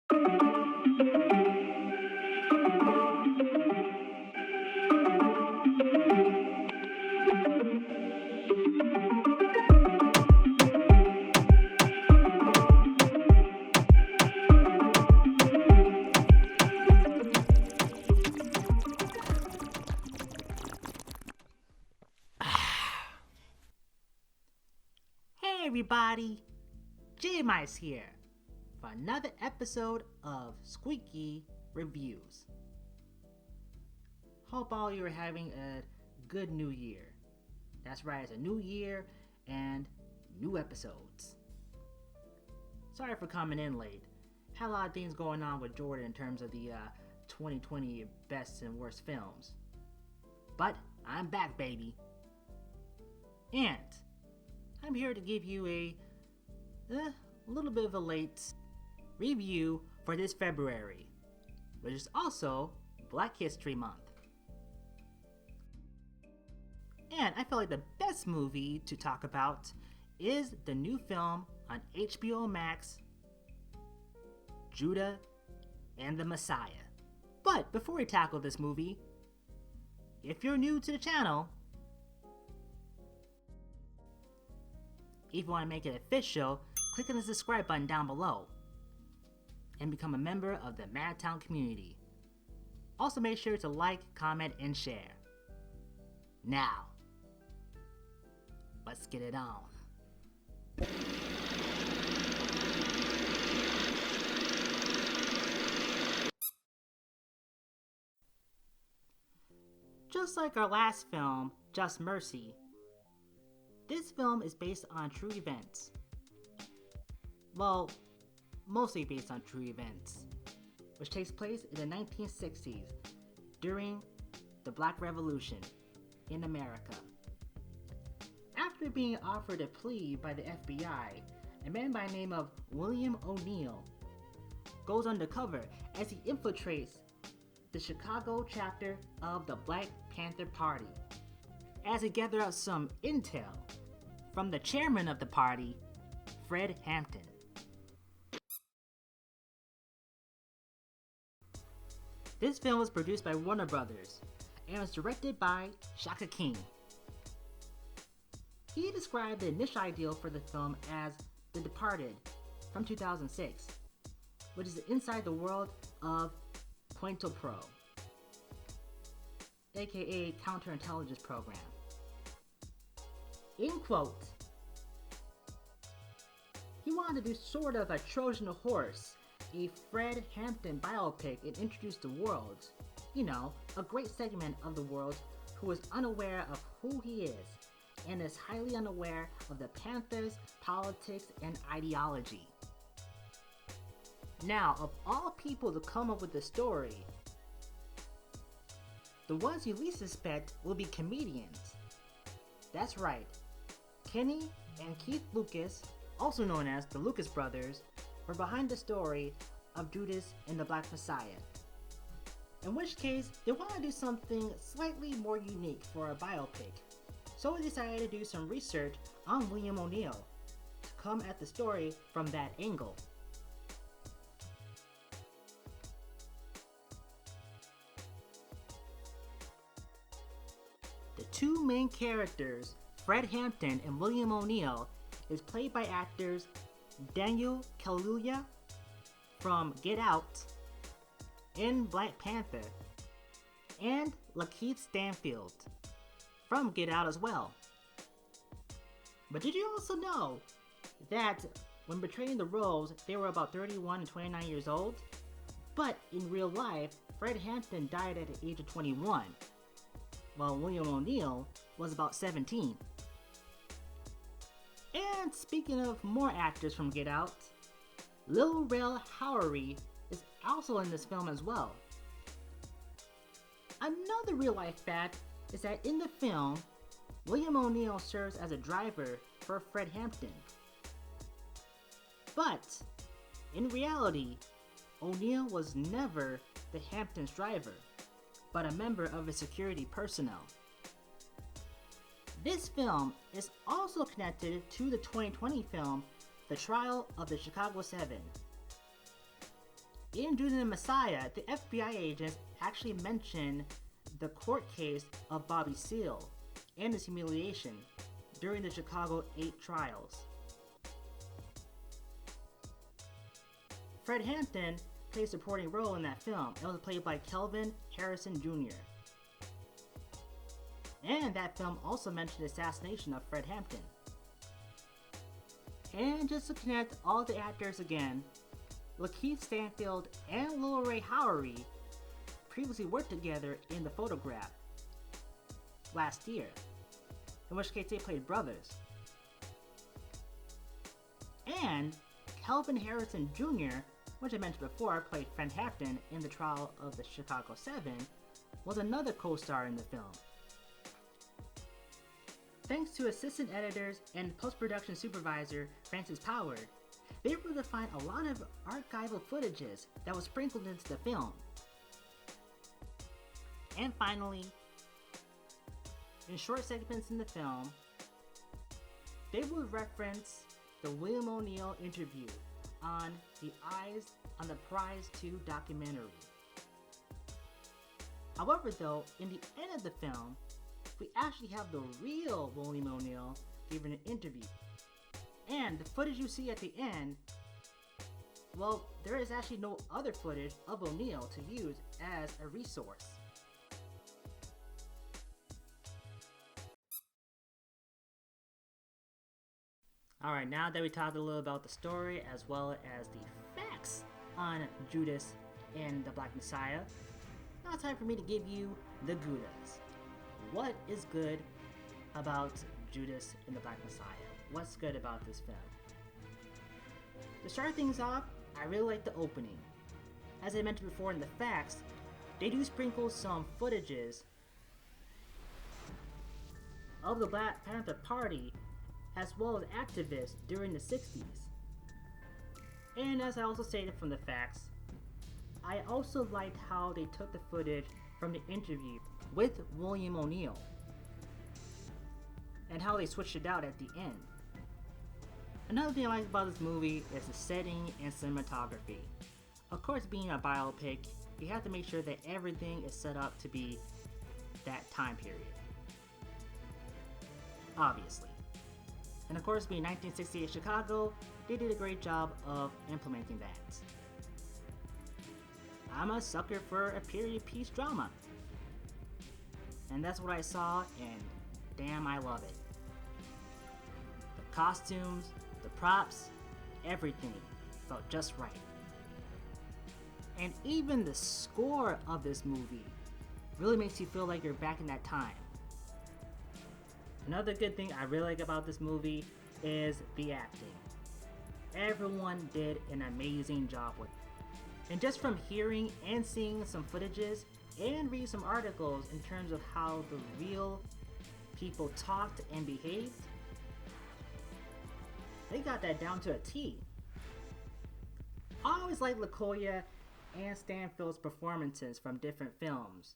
Hey everybody, J-Mice here for another episode of Squeeky Reviews. Hope all you are having a good new year. That's right, it's a new year and new episodes. Sorry for coming in late. Had a lot of things going on with Jordan in terms of the 2020 best and worst films. But I'm back, baby. And I'm here to give you a little bit of a late review for this February, which is also Black History Month. And I feel like the best movie to talk about is the new film on HBO Max, Judas and the Messiah. But before we tackle this movie, if you're new to the channel, if you want to make it official, click on the subscribe button down below and become a member of the Madtown community. Also make sure to like, comment, and share. Now, let's get it on. Just like our last film, Just Mercy, this film is based on true events. Well, mostly based on true events, which takes place in the 1960s during the Black Revolution in America. After being offered a plea by the FBI, a man by the name of William O'Neill goes undercover as he infiltrates the Chicago chapter of the Black Panther Party, as he gathered out some intel from the chairman of the party, Fred Hampton. This film was produced by Warner Brothers and was directed by Shaka King. He described the initial idea for the film as The Departed from 2006, which is inside the world of Pointo Pro, aka counterintelligence program. In quote, he wanted to do sort of a Trojan horse, a Fred Hampton biopic, and introduce the world, a great segment of the world who is unaware of who he is and is highly unaware of the Panthers' politics and ideology. Now, of all people to come up with the story, the ones you least suspect will be comedians. That's right, Kenny and Keith Lucas, also known as the Lucas Brothers, were behind the story of Judas and the Black Messiah. In which case, they wanted to do something slightly more unique for a biopic, so we decided to do some research on William O'Neill to come at the story from that angle. The two main characters, Fred Hampton and William O'Neill, is played by actors Daniel Kaluuya from Get Out in Black Panther and Lakeith Stanfield from Get Out as well. But did you also know that when portraying the roles, they were about 31 and 29 years old? But in real life, Fred Hampton died at the age of 21, while William O'Neill was about 17. And speaking of more actors from Get Out, Lil Rel Howery is also in this film as well. Another real life fact is that in the film, William O'Neill serves as a driver for Fred Hampton. But in reality, O'Neill was never the Hamptons' driver, but a member of his security personnel. This film is also connected to the 2020 film, The Trial of the Chicago 7. In Judas and the Messiah, the FBI agents actually mention the court case of Bobby Seale and his humiliation during the Chicago 8 trials. Fred Hampton plays a supporting role in that film and was played by Kelvin Harrison Jr. And that film also mentioned the assassination of Fred Hampton. And just to connect all the actors again, Lakeith Stanfield and Lil Ray Howery previously worked together in The Photograph last year, in which case they played brothers. And Kelvin Harrison Jr., which I mentioned before, played Fred Hampton in the trial of the Chicago 7, was another co-star in the film. Thanks to assistant editors and post-production supervisor Francis Poward, they were able to find a lot of archival footages that was sprinkled into the film. And finally, in short segments in the film, they would reference the William O'Neill interview on the Eyes on the Prize 2 documentary. However though, in the end of the film, we actually have the real William O'Neill giving an interview. And the footage you see at the end, well, there is actually no other footage of O'Neill to use as a resource. Alright, now that we talked a little about the story as well as the facts on Judas and the Black Messiah, now it's time for me to give you the Goudas. What is good about Judas and the Black Messiah? What's good about this film? To start things off, I really like the opening. As I mentioned before in the facts, they do sprinkle some footages of the Black Panther Party as well as activists during the 60s. And as I also stated from the facts, I also liked how they took the footage from the interview with William O'Neill and how they switched it out at the end. Another thing I like about this movie is the setting and cinematography. Of course, being a biopic, you have to make sure that everything is set up to be that time period. Obviously. And of course, being 1968 Chicago, they did a great job of implementing that. I'm a sucker for a period piece drama. And that's what I saw, and damn, I love it. The costumes, the props, everything felt just right. And even the score of this movie really makes you feel like you're back in that time. Another good thing I really like about this movie is the acting. Everyone did an amazing job with it. And just from hearing and seeing some footages and reading some articles in terms of how the real people talked and behaved, they got that down to a T. I always liked LaCoya and Stanfield's performances from different films.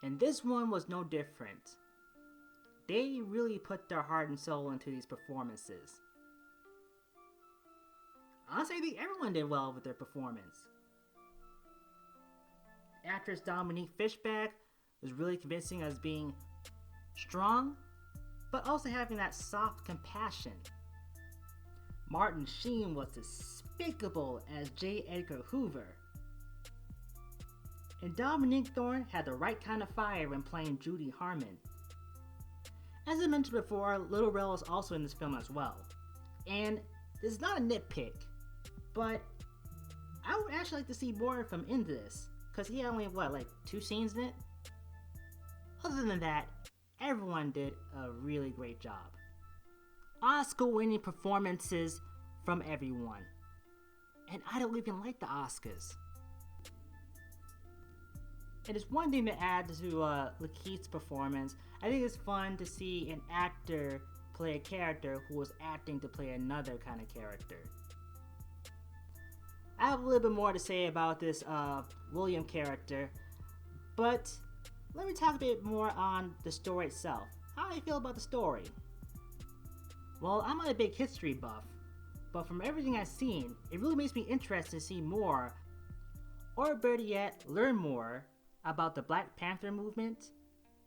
And this one was no different. They really put their heart and soul into these performances. Honestly, I think everyone did well with their performance. Actress Dominique Fishback was really convincing as being strong, but also having that soft compassion. Martin Sheen was despicable as J. Edgar Hoover. And Dominique Thorne had the right kind of fire when playing Judy Harmon. As I mentioned before, Lil Rel is also in this film as well. And this is not a nitpick, but I would actually like to see more of him in this, because he had only, 2 scenes in it? Other than that, everyone did a really great job. Oscar-winning performances from everyone. And I don't even like the Oscars. It is one thing to add to Lakeith's performance. I think it's fun to see an actor play a character who was acting to play another kind of character. I have a little bit more to say about this William character, but let me talk a bit more on the story itself. How do you feel about the story? Well, I'm not a big history buff, But from everything I've seen, it really makes me interested to see more, or better yet, learn more about the Black Panther movement,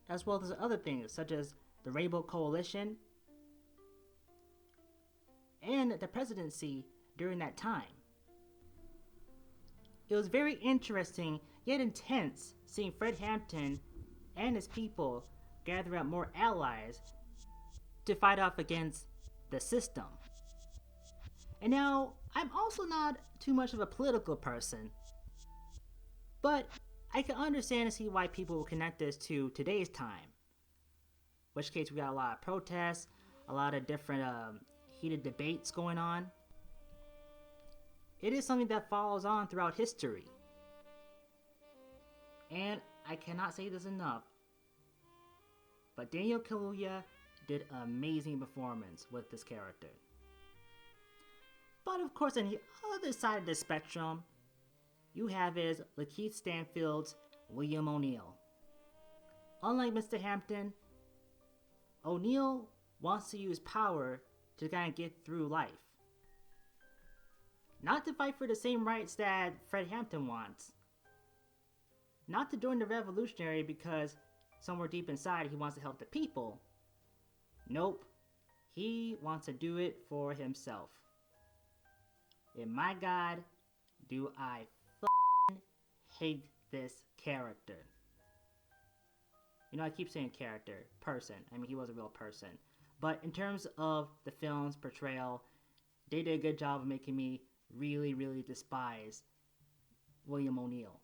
as well as other things such as the Rainbow Coalition and the presidency during that time. It was very interesting yet intense seeing Fred Hampton and his people gather up more allies to fight off against the system. And now, I'm also not too much of a political person, but I can understand and see why people will connect this to today's time. In which case we got a lot of protests, a lot of different heated debates going on. It is something that follows on throughout history. And I cannot say this enough, but Daniel Kaluuya did an amazing performance with this character. But of course, on the other side of the spectrum, you have is Lakeith Stanfield's William O'Neill. Unlike Mr. Hampton, O'Neill wants to use power to kind of get through life. Not to fight for the same rights that Fred Hampton wants. Not to join the revolutionary because somewhere deep inside he wants to help the people. Nope, he wants to do it for himself. And my God, do I f***ing hate this character. You know, I keep saying character, person. I mean, he was a real person. But in terms of the film's portrayal, they did a good job of making me really, really despise William O'Neill.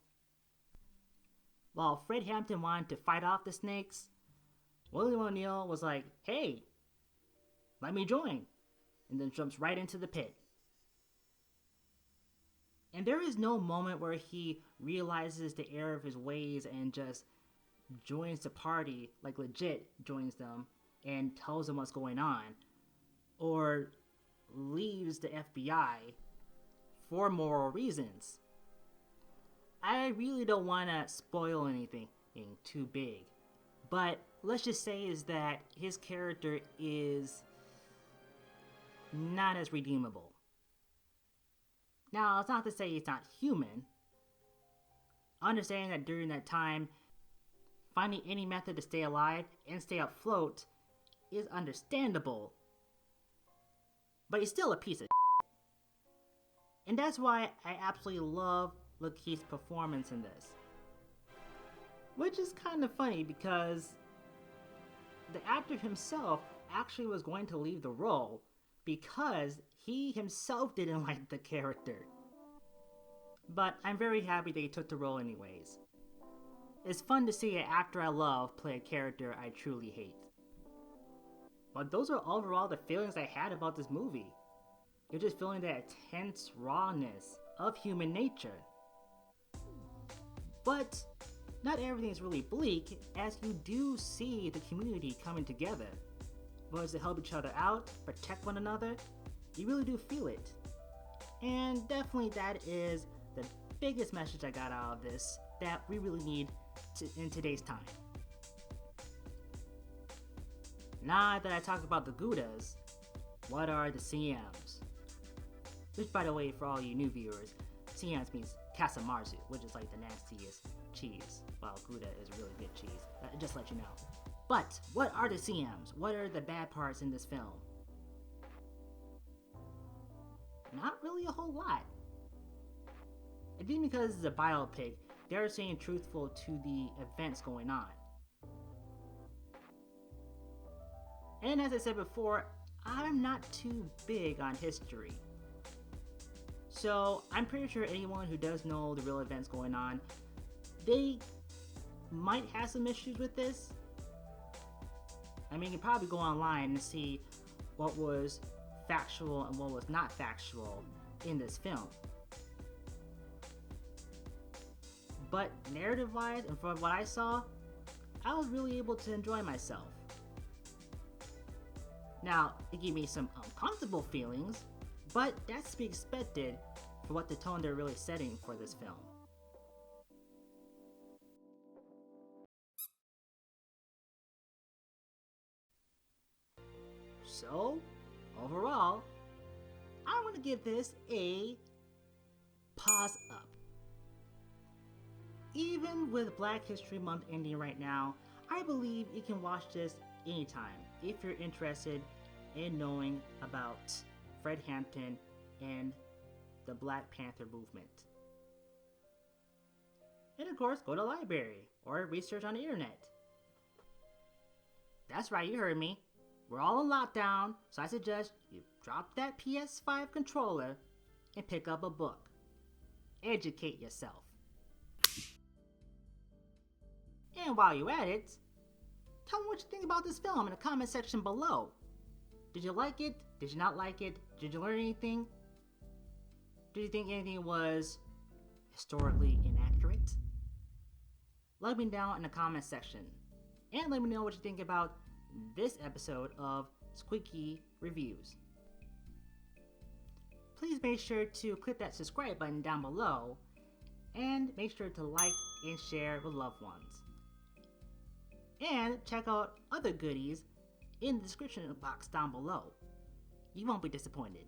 While Fred Hampton wanted to fight off the snakes, William O'Neill was like, hey, let me join. And then jumps right into the pit. And there is no moment where he realizes the error of his ways and just joins the party, like legit joins them, and tells them what's going on. Or leaves the FBI for moral reasons. I really don't want to spoil anything too big. But let's just say is that his character is not as redeemable. Now, it's not to say he's not human. Understanding that during that time, finding any method to stay alive and stay afloat is understandable. But he's still a piece of shit. And that's why I absolutely love Lakeith's performance in this. Which is kind of funny because the actor himself actually was going to leave the role because he himself didn't like the character. But I'm very happy that he took the role anyways. It's fun to see an actor I love play a character I truly hate. But those are overall the feelings I had about this movie. You're just feeling that intense rawness of human nature. But not everything is really bleak, as you do see the community coming together. Whether it's to help each other out, protect one another, you really do feel it. And definitely that is the biggest message I got out of this that we really need in today's time. Now that I talked about the Goudas, what are the CMs? Which, by the way, for all you new viewers, CMs means Casamarzu, which is like the nastiest cheese, while Gouda is really good cheese. Just to let you know. But what are the CMs? What are the bad parts in this film? Not really a whole lot. I think because it's a biopic, they're staying truthful to the events going on. And as I said before, I'm not too big on history. So I'm pretty sure anyone who does know the real events going on, they might have some issues with this. I mean, you can probably go online and see what was factual and what was not factual in this film. But narrative-wise, and from what I saw, I was really able to enjoy myself. Now, it gave me some uncomfortable feelings, but that's to be expected for what the tone they're really setting for this film. So, overall, I want to give this a pause up. Even with Black History Month ending right now, I believe you can watch this anytime if you're interested in knowing about Fred Hampton and the Black Panther movement. And of course, go to the library or research on the internet. That's right, you heard me. We're all in lockdown, so I suggest you drop that PS5 controller and pick up a book. Educate yourself. And while you're at it, tell me what you think about this film in the comment section below. Did you like it? Did you not like it? Did you learn anything? Did you think anything was historically inaccurate? Let me know down in the comment section. And let me know what you think about this episode of Squeeky Reviews. Please make sure to click that subscribe button down below and make sure to like and share with loved ones. And check out other goodies in the description box down below. You won't be disappointed.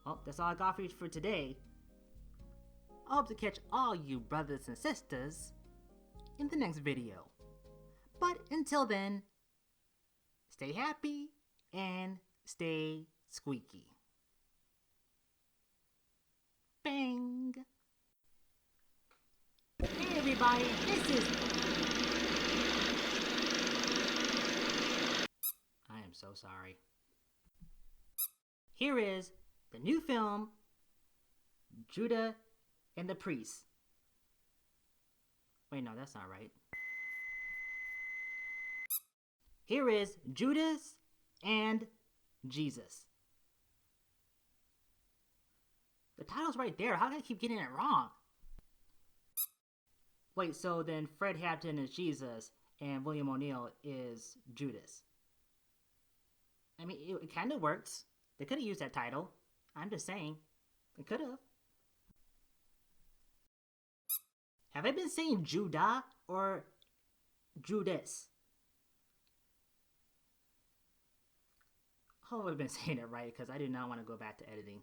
Well, that's all I got for you for today. I hope to catch all you brothers and sisters in the next video. But until then, stay happy and stay squeaky. Bang! Hey everybody, this is... I am so sorry. Here is the new film, Judas and the Priest. Wait, no, that's not right. Here is Judas and Jesus. The title's right there. How did I keep getting it wrong? Wait, so then Fred Hampton is Jesus and William O'Neill is Judas. I mean, it kind of works. They could have used that title. I'm just saying. They could have. Have I been saying Judah or Judas? I hope I've been saying it right because I do not want to go back to editing.